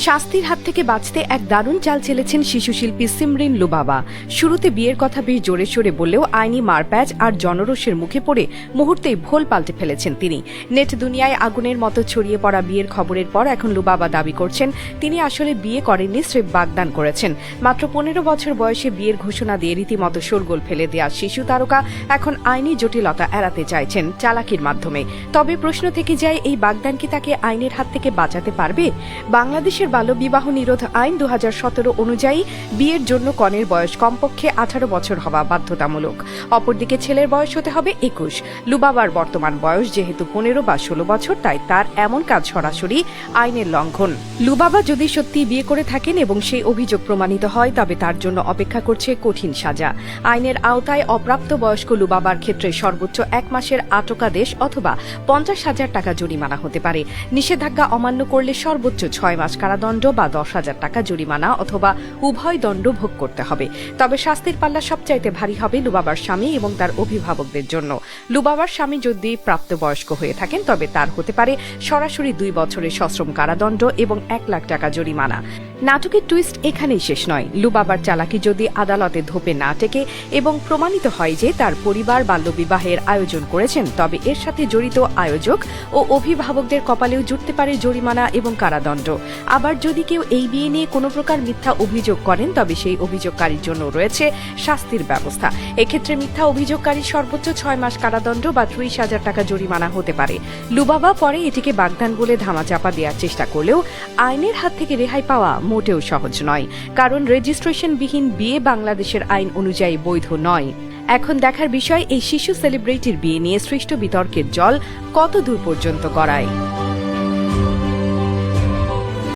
শাস্তির হাত থেকে বাঁচতে এক দারুণ চাল চেলেছেন শিশুশিল্পী সিমরিন লুবাবা। শুরুতে বিয়ের কথা বেশ জোরে সোরে বললেও আইনি মারপ্যাচ আর জনরোষের মুখে পড়ে মুহূর্তেই ভোল পাল্টে ফেলেছেন তিনি। নেট দুনিয়ায় আগুনের মতো ছড়িয়ে পড়া বিয়ের খবরের পর এখন লুবাবা দাবি করছেন তিনি আসলে বিয়ে করেননি, স্রেফ বাগদান করেছেন। মাত্র 15 বছর বয়সে বিয়ের ঘোষণা দিয়ে রীতিমতো শোরগোল ফেলে দেওয়া শিশু তারকা এখন আইনি জটিলতা এড়াতে চাইছেন চালাকির মাধ্যমে। তবে প্রশ্ন থেকে যায়, এই বাগদান কি তাকে আইনের হাত থেকে বাঁচাতে পারবে? বাংলাদেশের বাল্যবিবাহ নিরোধ আইন 2017 অনুযায়ী বিয়ের জন্য কনের বয়স কমপক্ষে 18 বছর হওয়া বাধ্যতামূলক। অপরদিকে ছেলের বয়স হতে হবে 21। লুবাবার বর্তমান বয়স যেহেতু 15 বা 16 বছর, তাই তার এমন কাজ সরাসরি আইনের লঙ্ঘন। লুবাবা যদি সত্যি বিয়ে করে থাকেন এবং সেই অভিযোগ প্রমাণিত হয়, তবে তার জন্য অপেক্ষা করছে কঠিন সাজা। আইনের আওতায় অপ্রাপ্ত বয়স্ক লুবাবার ক্ষেত্রে সর্বোচ্চ 1 মাসের আটকাদেশ অথবা 50,000 টাকা জরিমানা হতে পারে। নিষেধাজ্ঞা অমান্য করলে সর্বোচ্চ 6 মাস কারাদণ্ড বা 10,000 টাকা জরিমানা অথবা উভয় দণ্ড ভোগ করতে হবে। তবে শাস্তির পাল্লা সবচাইতে ভারী হবে লুবাবার স্বামী এবং তার অভিভাবকদের জন্য। লুবাবার স্বামী যদি প্রাপ্তবয়স্ক হয়ে থাকেন, তবে তার হতে পারে সরাসরি 2 বছরের সশ্রম কারাদণ্ড এবং 1 লাখ টাকা জরিমানা। নাটকের টুইস্ট এখানেই শেষ নয়। লুবাবার চালাকি যদি আদালতে ধোপে না টেকে এবং প্রমাণিত হয় যে তার পরিবার বাল্যবিবাহের আয়োজন করেছেন, তবে এর সাথে জড়িত আয়োজক ও অভিভাবকদের কপালেও জুটতে পারে জরিমানা এবং কারাদণ্ড। আবার যদি কেউ এই বিয়ে নিয়ে কোনো প্রকার মিথ্যা অভিযোগ করেন, তবে সেই অভিযোগকারীর জন্য রয়েছে শাস্তির ব্যবস্থা। এক্ষেত্রে মিথ্যা অভিযোগকারী সর্বোচ্চ 6 মাস কারাদণ্ড বা 30,000 টাকা জরিমানা হতে পারে। লুবাবা পরে এটিকে বাগদান বলে ধামাচাপা দেওয়ার চেষ্টা করলেও আইনের হাত থেকে রেহাই পাওয়া মোটেও সহজ নয়, কারণ রেজিস্ট্রেশনবিহীন বিয়ে বাংলাদেশের আইন অনুযায়ী বৈধ নয়। এখন দেখার বিষয় এই শিশু সেলিব্রিটির বিয়ে নিয়ে সৃষ্ট বিতর্কের জল কত দূর পর্যন্ত গড়ায়।